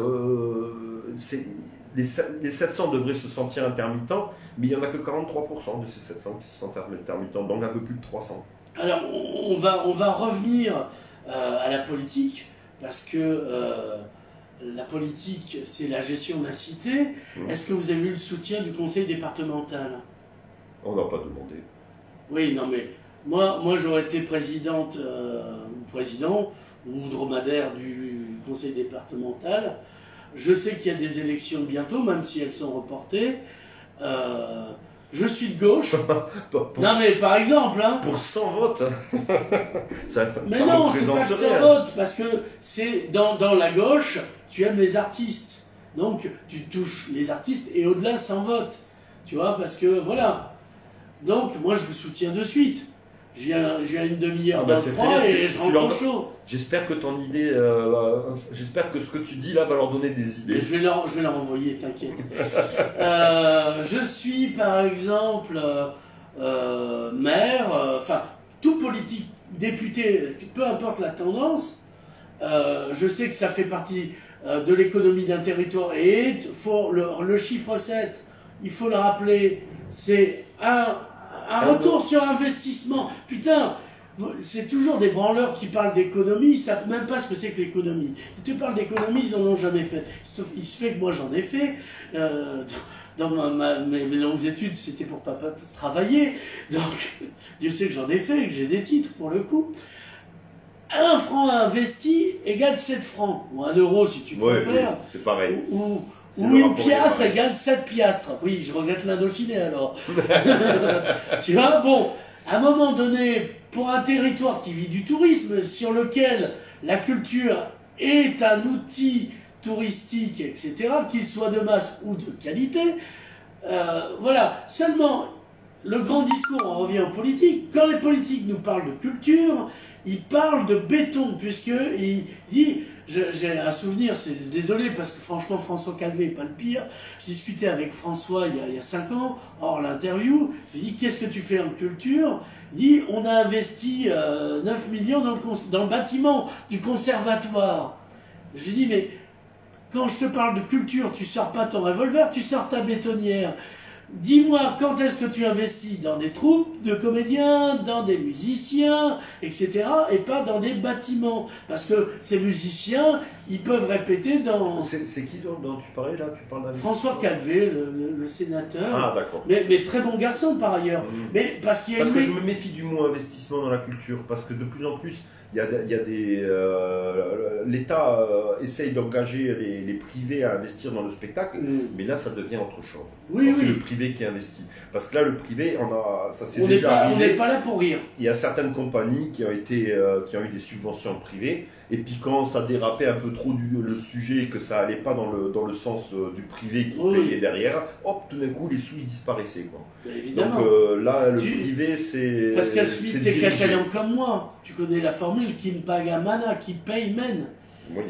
les 700 devraient se sentir intermittents, mais il n'y en a que 43% de ces 700 qui se sentent intermittents, donc un peu plus de 300. Alors, on va revenir à la politique, parce que la politique, c'est la gestion de la cité. Est-ce que vous avez eu le soutien du conseil départemental? On n'a pas demandé. Oui, non mais, moi j'aurais été président ou dromadaire du conseil départemental. Je sais qu'il y a des élections bientôt, même si elles sont reportées. Je suis de gauche. Non mais par exemple... Hein, pour 100 votes mais non, c'est pas que 100 votes, parce que c'est dans la gauche, tu aimes les artistes. Donc tu touches les artistes et au-delà 100 votes. Tu vois, parce que voilà. Donc moi je vous soutiens de suite. J'ai une demi-heure dans le froid et je rentre au chaud. J'espère que ton idée, j'espère que ce que tu dis là va leur donner des idées. Je vais leur envoyer, t'inquiète. Je suis par exemple maire, enfin tout politique, député, peu importe la tendance. Je sais que ça fait partie de l'économie d'un territoire et faut le chiffre 7, il faut le rappeler, c'est un retour sur investissement. Putain, c'est toujours des branleurs qui parlent d'économie, ils savent même pas ce que c'est que l'économie. Ils te parlent d'économie, ils en ont jamais fait. Il se fait que moi j'en ai fait. Dans mes longues études, c'était pour pas travailler. Donc, Dieu sait que j'en ai fait, que j'ai des titres pour le coup. 1 franc investi égale 7 francs. Ou 1 euro si tu préfères. Oui, c'est pareil. Ou une piastre égale 7 piastres. Oui, je regrette l'Indochine alors. Tu vois, bon, à un moment donné, pour un territoire qui vit du tourisme, sur lequel la culture est un outil touristique, etc., qu'il soit de masse ou de qualité, voilà. Seulement, le grand discours, on revient aux politiques, quand les politiques nous parlent de culture, ils parlent de béton, puisqu'il dit... J'ai un souvenir, désolé parce que franchement François Calvet n'est pas le pire. Je discutais avec François il y a 5 ans, hors l'interview, je lui ai dit qu'est-ce que tu fais en culture? Il dit on a investi 9 millions dans le bâtiment du conservatoire. Je lui ai dit mais quand je te parle de culture, tu sors pas ton revolver, tu sors ta bétonnière. Dis-moi, quand est-ce que tu investis dans des troupes de comédiens, dans des musiciens, etc., et pas dans des bâtiments? Parce que ces musiciens, ils peuvent répéter dans... C'est qui dont tu parlais là? Tu parles François Calvet, le sénateur. Ah, d'accord. Mais très bon garçon par ailleurs. Mais parce qu'il y a que je me méfie du mot investissement dans la culture, parce que de plus en plus, l'État essaye d'engager les privés à investir dans le spectacle, mais là ça devient autre chose. C'est le privé qui investit. Parce que là, le privé, ça s'est déjà arrivé. On n'est pas là pour rire. Il y a certaines compagnies qui ont eu des subventions privées, et puis quand ça dérapait un peu trop le sujet, et que ça allait pas dans le sens du privé qui payait derrière, hop, tout d'un coup les sous ils disparaissaient, quoi. Évidemment. Donc là, le privé c'est... Pascal Smith, t'es catalan comme moi. Tu connais la formule qui ne paga mana, qui paye mène. Oui.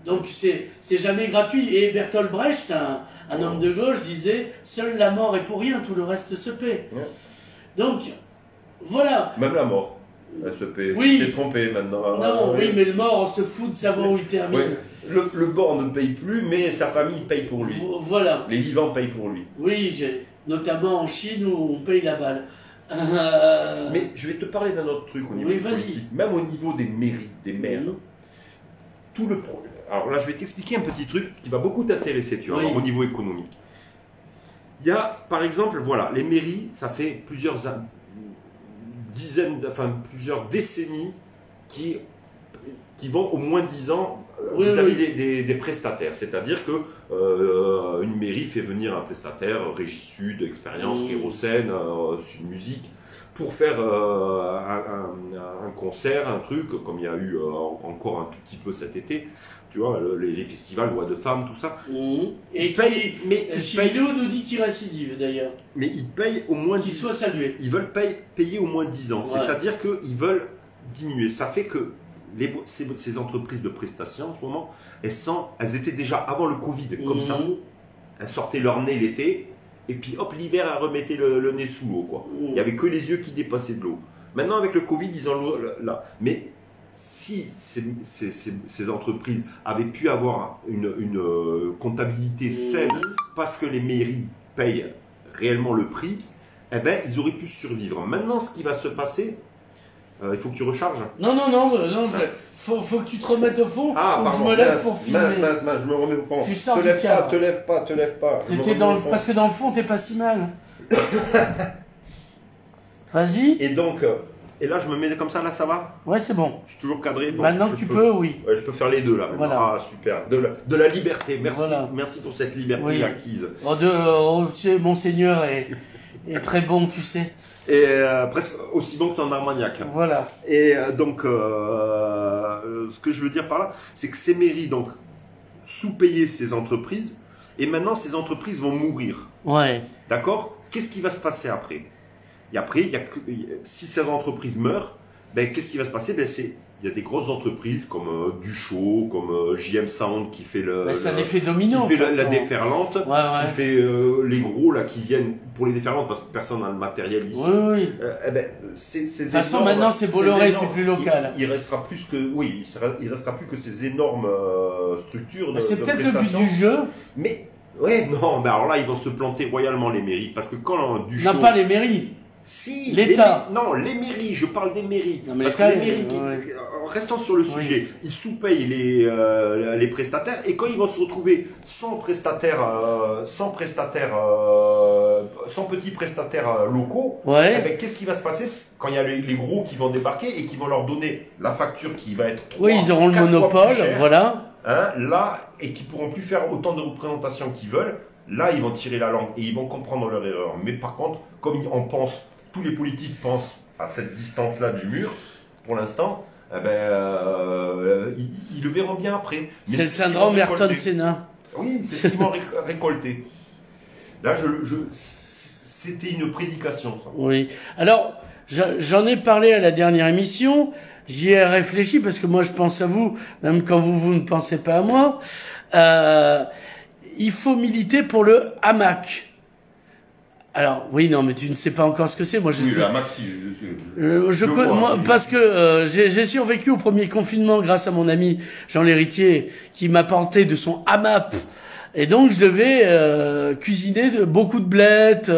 Donc c'est jamais gratuit. Et Bertolt Brecht, un homme de gauche, disait « Seule la mort est pour rien, tout le reste se paie. » Donc, voilà. Même la mort, elle se paie. Oui. C'est trompé maintenant. Non, oui, mais le mort, on se fout de savoir où il termine. Oui. Le mort ne paye plus, mais sa famille paye pour lui. Voilà. Les vivants payent pour lui. Oui, notamment en Chine où on paye la balle. Mais je vais te parler d'un autre truc au niveau politique. Même au niveau des mairies, des maires. Tout le problème. Alors là, je vais t'expliquer un petit truc qui va beaucoup t'intéresser, tu vois, au niveau économique. Il y a, par exemple, voilà, les mairies, ça fait plusieurs décennies qui qui vont au moins 10 ans vis-à-vis des prestataires. C'est-à-dire que une mairie fait venir un prestataire, Régie Sud, Expérience, Kérosène, Sud Musique, pour faire un concert, un truc, comme il y a eu encore un tout petit peu cet été. Tu vois, les festivals, Voix de Femmes, tout ça. Et Chividéo nous dit qu'il récidive d'ailleurs. Mais ils payent au moins 10 ans. Qu'il soit salué. Ils veulent payer au moins 10 ans. Ouais. C'est-à-dire qu'ils veulent diminuer. Ça fait que ces entreprises de prestations, en ce moment, elles étaient déjà avant le Covid, comme ça. Elles sortaient leur nez l'été, et puis hop, l'hiver, elles remettaient le nez sous l'eau, quoi. Il n'y avait que les yeux qui dépassaient de l'eau. Maintenant, avec le Covid, ils ont l'eau là. Mais si ces entreprises avaient pu avoir une comptabilité saine, parce que les mairies payent réellement le prix, eh ben, ils auraient pu survivre. Maintenant, ce qui va se passer, il faut que tu recharges. Non, faut que tu te remettes au fond. Ah, pardon, je me lève pour filmer. Je me remets au fond. Tu sors te lève pas. Parce que dans le fond, t'es pas si mal. Vas-y. Et donc, et là, je me mets comme ça, là, ça va? Ouais, c'est bon. Je suis toujours cadré. Bon, maintenant que tu peux, oui. Ouais, je peux faire les deux, là. Voilà. Ah, super. De la liberté. Merci. Voilà. Merci pour cette liberté acquise. Monseigneur est très bon, tu sais. Et presque aussi bon que ton Armagnac. Voilà. Et donc, ce que je veux dire par là, c'est que ces mairies, donc, sous-payaient ces entreprises, et maintenant, ces entreprises vont mourir. Ouais. D'accord? Qu'est-ce qui va se passer après? Et après, si ces entreprises meurent, ben, qu'est-ce qui va se passer? Ben, il y a des grosses entreprises comme Duchot, comme JM Sound qui fait c'est un effet domino. Qui fait la déferlante, qui fait les gros là qui viennent pour les déferlantes parce que personne n'a le matériel ici. Oui. Ben, de toute façon, maintenant c'est Bolloré, c'est plus local. Il restera plus que ces énormes structures. C'est peut-être le but du jeu. Mais ouais, non, mais alors là ils vont se planter royalement les mairies parce que quand Duchot. Non, pas les mairies. Si, l'État. Les mairies, je parle des mairies. Non, mais parce que les mairies, restons sur le sujet, ils sous-payent les prestataires et quand ils vont se retrouver sans petits prestataires locaux, eh ben, qu'est-ce qui va se passer quand il y a les gros qui vont débarquer et qui vont leur donner la facture qui va être 3, ils auront le monopole, voilà. Hein, là, et qui pourront plus faire autant de représentations qu'ils veulent. Là, ils vont tirer la langue et ils vont comprendre leur erreur. Mais par contre, comme tous les politiques pensent à cette distance-là du mur, pour l'instant, ils le verront bien après. C'est le syndrome Ayrton-Senna. Oui, c'est ce qu'ils vont récolter. Là, c'était une prédication. Ça. Oui. Alors, j'en ai parlé à la dernière émission. J'y ai réfléchi parce que moi, je pense à vous, même quand vous ne pensez pas à moi. Il faut militer pour le hamac. Alors, oui, non, mais tu ne sais pas encore ce que c'est. Moi, le hamac, si. Parce que j'ai survécu au premier confinement grâce à mon ami Jean l'Héritier qui m'a porté de son hamac. Et donc, je devais cuisiner beaucoup de blettes,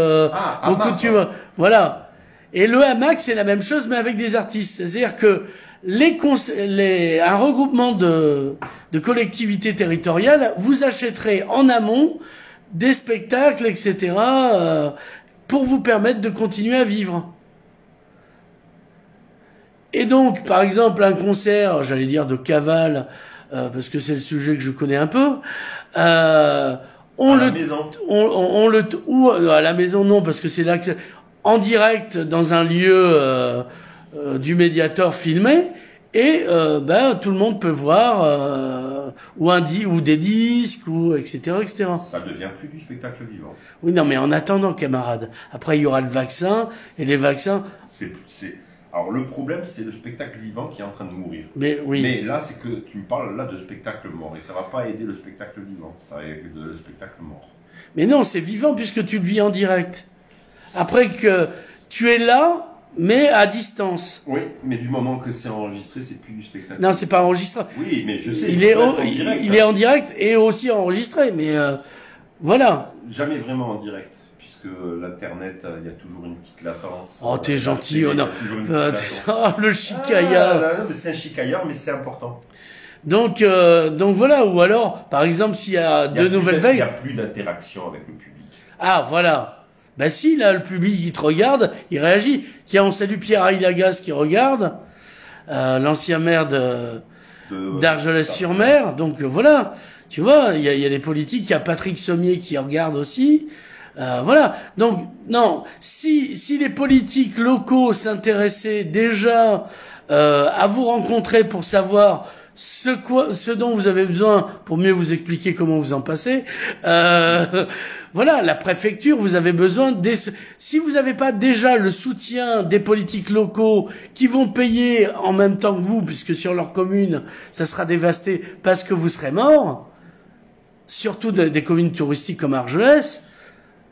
beaucoup de... Tu vois, voilà. Et le hamac, c'est la même chose, mais avec des artistes. C'est-à-dire que un regroupement de collectivités territoriales, vous achèterez en amont des spectacles, etc., pour vous permettre de continuer à vivre. Et donc, par exemple, un concert, j'allais dire de cavale, parce que c'est le sujet que je connais un peu, ou à la maison, non, parce que c'est là que en direct dans un lieu du Mediator filmé, et tout le monde peut voir ou des disques, ou etc., etc. Ça devient plus du spectacle vivant. Oui, non, mais en attendant, camarades. Après, il y aura le vaccin, et les vaccins... Alors, le problème, c'est le spectacle vivant qui est en train de mourir. Mais là, c'est que tu me parles là de spectacle mort, et ça va pas aider le spectacle vivant, ça va aider le spectacle mort. Mais non, c'est vivant puisque tu le vis en direct. Après que tu es là, mais à distance. Oui, mais du moment que c'est enregistré, c'est plus du spectacle. Non, c'est pas enregistré. Oui, mais je sais. Il est en direct et aussi enregistré, mais voilà. Jamais vraiment en direct, puisque l'internet, il y a toujours une petite latence. Oh, t'es gentil, oh non. Le chicaillard. Non, mais c'est un chicaillard, mais c'est important. Donc voilà, ou alors, par exemple, s'il y a de nouvelles veilles. Il n'y a plus d'interaction avec le public. Ah, voilà. Ben si, là, le public, il te regarde, il réagit. Tiens, on salue Pierre Aillagas qui regarde, l'ancien maire d'Argelès-sur-Mer. Donc voilà, tu vois, il y a des politiques, il y a Patrick Sommier qui regarde aussi. Voilà. Donc non, si les politiques locaux s'intéressaient déjà à vous rencontrer pour savoir ce dont vous avez besoin pour mieux vous expliquer comment vous en passez, voilà, la préfecture, vous avez besoin si vous n'avez pas déjà le soutien des politiques locaux qui vont payer en même temps que vous, puisque sur leur commune, ça sera dévasté parce que vous serez mort, surtout des communes touristiques comme Argelès.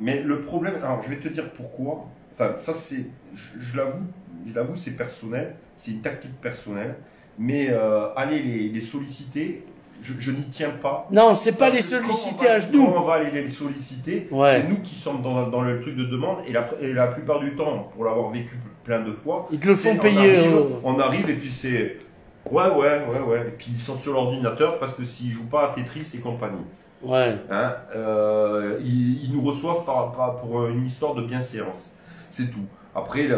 Mais le problème, alors je vais te dire pourquoi, enfin ça c'est, je l'avoue, c'est personnel, c'est une tactique personnelle, mais aller les solliciter, je n'y tiens pas. Non, c'est pas les solliciter à genoux. Quand on va aller les solliciter, c'est nous qui sommes dans le truc de demande, et la plupart du temps, pour l'avoir vécu plein de fois, ils te le font payer. On arrive et puis c'est ouais, et puis ils sont sur l'ordinateur parce que s'ils jouent pas à Tetris et compagnie. Ouais. Hein, ils nous reçoivent pour une histoire de bienséance. C'est tout. Après,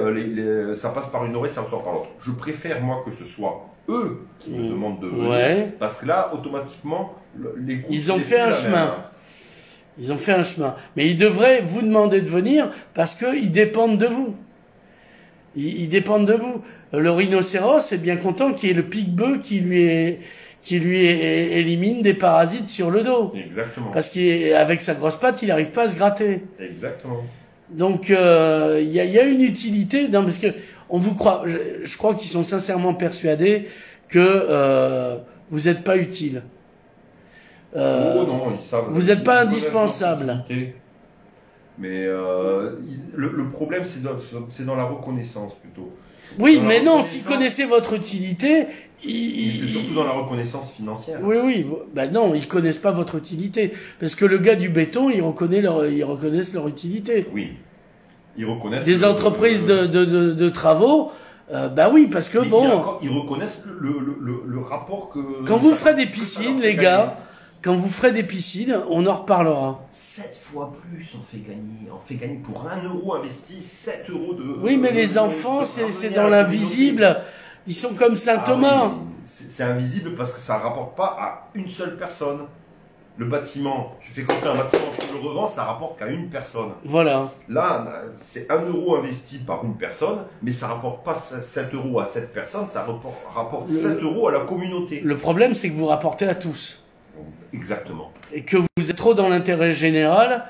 ça passe par une oreille, ça ressort par l'autre. Je préfère, moi, que ce soit eux qui me demandent de venir. Parce que là, automatiquement, les coûts... Ils ont fait un chemin. Ils ont fait un chemin. Mais ils devraient vous demander de venir parce qu'ils dépendent de vous. Ils dépendent de vous. Le rhinocéros est bien content qu'il y ait le pique-bœuf qui lui élimine des parasites sur le dos. Exactement. Parce qu'avec sa grosse patte, il n'arrive pas à se gratter. Exactement. Donc, y a une utilité, non, parce que on vous croit, je crois qu'ils sont sincèrement persuadés que vous n'êtes pas utile. Non, ils savent. Vous n'êtes pas indispensable. Mais le problème, c'est dans la reconnaissance plutôt. Oui, mais non, s'ils connaissaient votre utilité, c'est surtout dans la reconnaissance financière. Oui. Ben non, ils connaissent pas votre utilité. Parce que le gars du béton, ils reconnaissent leur utilité. Oui. Ils reconnaissent. Des entreprises de travaux, bah oui, parce que ils reconnaissent le rapport que. Quand vous ferez des piscines, les gars, quand vous ferez des piscines, on en reparlera. 7 fois plus on fait gagner pour 1 euro investi, 7 euros de. Oui, mais les enfants, c'est dans l'invisible. Ils sont comme Saint Thomas. Oui, c'est invisible parce que ça ne rapporte pas à une seule personne. Le bâtiment, tu fais construire un bâtiment, tu le revends, ça rapporte qu'à une personne. Voilà. Là, c'est 1 euro investi par une personne, mais ça ne rapporte pas 7 euros à cette personne, ça rapporte 7 euros à la communauté. Le problème, c'est que vous rapportez à tous. Exactement. Et que vous êtes trop dans l'intérêt général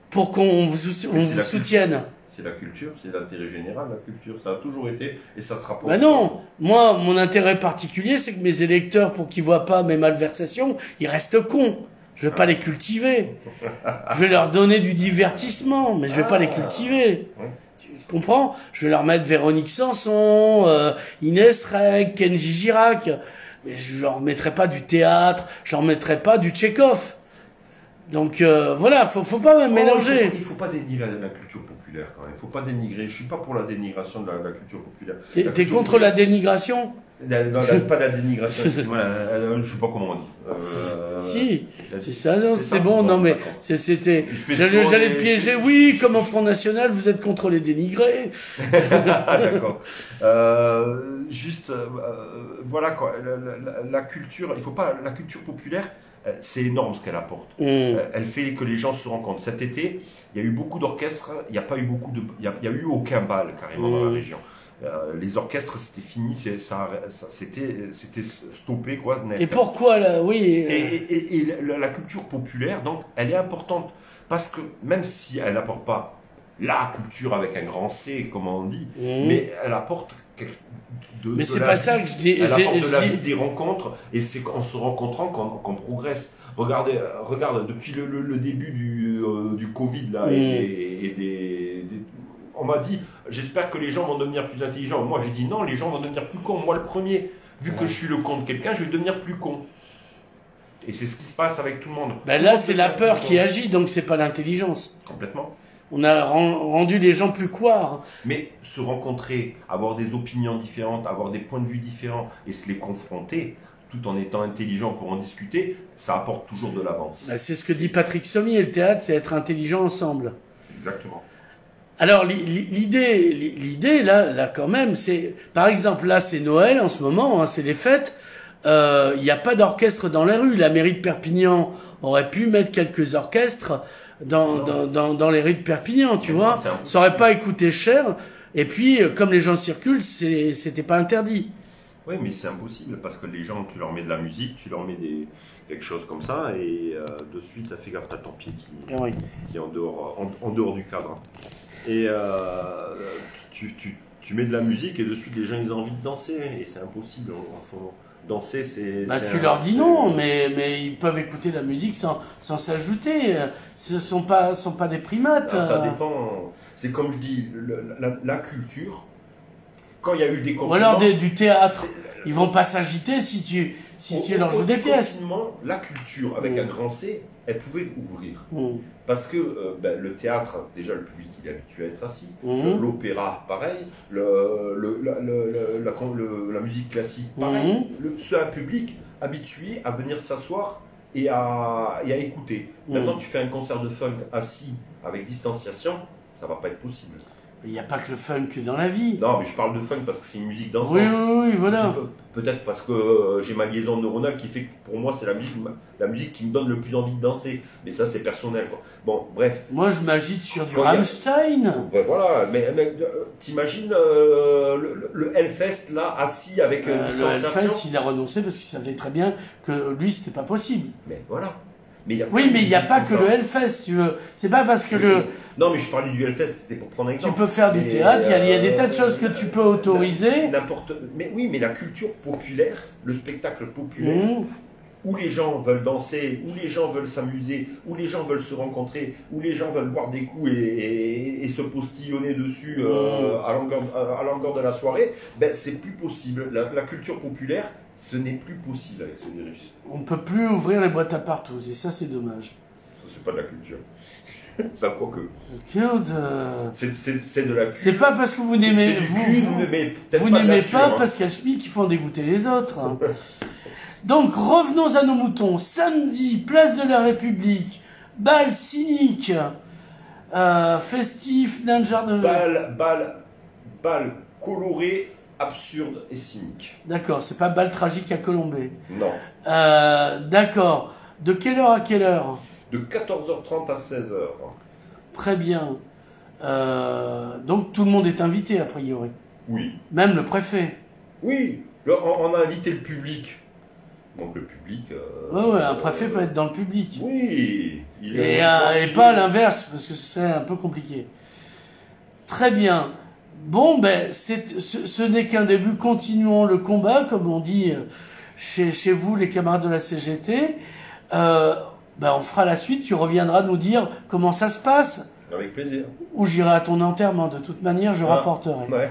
pour qu'on vous soutienne. C'est la culture, c'est l'intérêt général, la culture. Ça a toujours été, et ça se rapporte. Ben non, moi, mon intérêt particulier, c'est que mes électeurs, pour qu'ils voient pas mes malversations, ils restent cons. Je vais pas les cultiver. Je vais leur donner du divertissement, mais je vais pas les cultiver. Tu comprends? Je vais leur mettre Véronique Sanson, Inès Reg, Kenji Girac. Mais je leur mettrai pas du théâtre, je leur mettrai pas du Tchekhov. Donc voilà, faut pas mélanger. Il faut pas dénigrer la culture populaire quand même. Il faut pas dénigrer. Je suis pas pour la dénigration de la culture populaire. T'es contre la dénigration? Non, pas la dénigration. Je sais pas comment on dit. Si, c'est ça. Non, c'était bon. Non, mais c'était. J'allais le piéger. Oui, comme au Front National, vous êtes contre les dénigrés. D'accord. Voilà quoi. La culture. Il faut pas. La culture populaire. C'est énorme ce qu'elle apporte. Elle fait que les gens se rencontrent. Cet été, il y a eu beaucoup d'orchestres. Il n'y a pas eu il y a eu aucun bal carrément dans la région. Les orchestres, c'était fini, c'était stoppé quoi. Net. Et pourquoi là, oui. Et la culture populaire, donc, elle est importante parce que même si elle n'apporte pas la culture avec un grand C, comme on dit, mais elle apporte mais c'est pas ça que je dis. Elle apporte de la vie, des rencontres, et c'est en se rencontrant qu'on progresse. Regarde, depuis le début du Covid là, on m'a dit, j'espère que les gens vont devenir plus intelligents. Moi, j'ai dit non, les gens vont devenir plus cons. Moi, le premier, vu que je suis le con de quelqu'un, je vais devenir plus con. Et c'est ce qui se passe avec tout le monde. Ben là, c'est la peur qui agit, donc c'est pas l'intelligence. Complètement. On a rendu les gens plus couards. Mais se rencontrer, avoir des opinions différentes, avoir des points de vue différents et se les confronter, tout en étant intelligent pour en discuter, ça apporte toujours de l'avance. Ben, c'est ce que dit Patrick Sommier, le théâtre, c'est être intelligent ensemble. Exactement. Alors l'idée là quand même, c'est par exemple là c'est Noël en ce moment, hein, c'est les fêtes. il n'y a pas d'orchestre dans la rue. La mairie de Perpignan aurait pu mettre quelques orchestres dans les rues de Perpignan, tu vois. Ça aurait pas coûté cher. Et puis, comme les gens circulent, c'était pas interdit. Oui, mais c'est impossible parce que les gens, tu leur mets de la musique, tu leur mets quelque chose comme ça, et de suite, fais gaffe, t'as ton pied qui est en dehors du cadre. Et tu mets de la musique et de suite, les gens, ils ont envie de danser, et c'est impossible. Danser, c'est... tu leur dis non, mais ils peuvent écouter la musique sans s'ajouter. Ce sont pas des primates. Ça dépend. C'est comme je dis, la culture... Quand il y a eu des confinements... Ou alors du théâtre. Ils vont pas s'agiter si tu leur joues des pièces. La culture, avec un grand C, elle pouvait ouvrir. Parce que le théâtre, déjà, le public, il est habitué à être assis. L'opéra, pareil. La musique classique, pareil. C'est un public habitué à venir s'asseoir et à écouter. Maintenant, tu fais un concert de funk assis, avec distanciation, ça va pas être possible. Il n'y a pas que le funk dans la vie. Non, mais je parle de funk parce que c'est une musique dansante. Oui, voilà. Peut-être parce que j'ai ma liaison neuronale qui fait que pour moi, c'est la musique qui me donne le plus envie de danser. Mais ça, c'est personnel, quoi. Bon, bref. Moi, je m'agite sur du Rammstein. Voilà, mais t'imagines le Hellfest, là, assis avec le Hellfest, il a renoncé parce qu'il savait très bien que lui, c'était pas possible. Mais voilà. Mais il n'y a pas que le Hellfest, tu veux. C'est pas parce que Non, mais je parlais du Hellfest, c'était pour prendre un exemple. Tu peux faire du théâtre, il y a des tas de choses que tu peux autoriser. Mais oui, mais la culture populaire, le spectacle populaire, où les gens veulent danser, où les gens veulent s'amuser, où les gens veulent se rencontrer, où les gens veulent boire des coups et se postillonner dessus à longueur de la soirée, c'est plus possible. La culture populaire, ce n'est plus possible avec ce virus. On ne peut plus ouvrir les boîtes à partous, et ça, c'est dommage. Ça, c'est pas de la culture. Ça, quoique. C'est de la culture. C'est pas parce que vous n'aimez pas Pascal Schmitt qu'il faut en dégoûter les autres. Hein. Donc, revenons à nos moutons. Samedi, place de la République, bal cynique, festif d'un genre de... Bal coloré, absurde et cynique. D'accord, c'est pas bal tragique à Colombey. Non. D'accord. De quelle heure à quelle heure? De 14h30 à 16h. Très bien. Donc tout le monde est invité, a priori. Oui. Même le préfet. Oui. On a invité le public. Donc le public... ouais, un préfet peut être dans le public. Oui. Et pas l'inverse, parce que ce serait un peu compliqué. Très bien. Bon, ce n'est qu'un début. Continuons le combat, comme on dit chez vous, les camarades de la CGT. On fera la suite. Tu reviendras nous dire comment ça se passe. Avec plaisir. Ou j'irai à ton enterrement. De toute manière, je rapporterai. Ouais.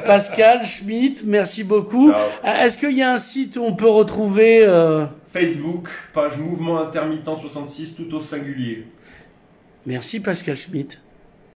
Pascal Schmitt, merci beaucoup. Est-ce qu'il y a un site où on peut retrouver... Facebook, page Mouvement Intermittent 66, tout au singulier. Merci Pascal Schmitt.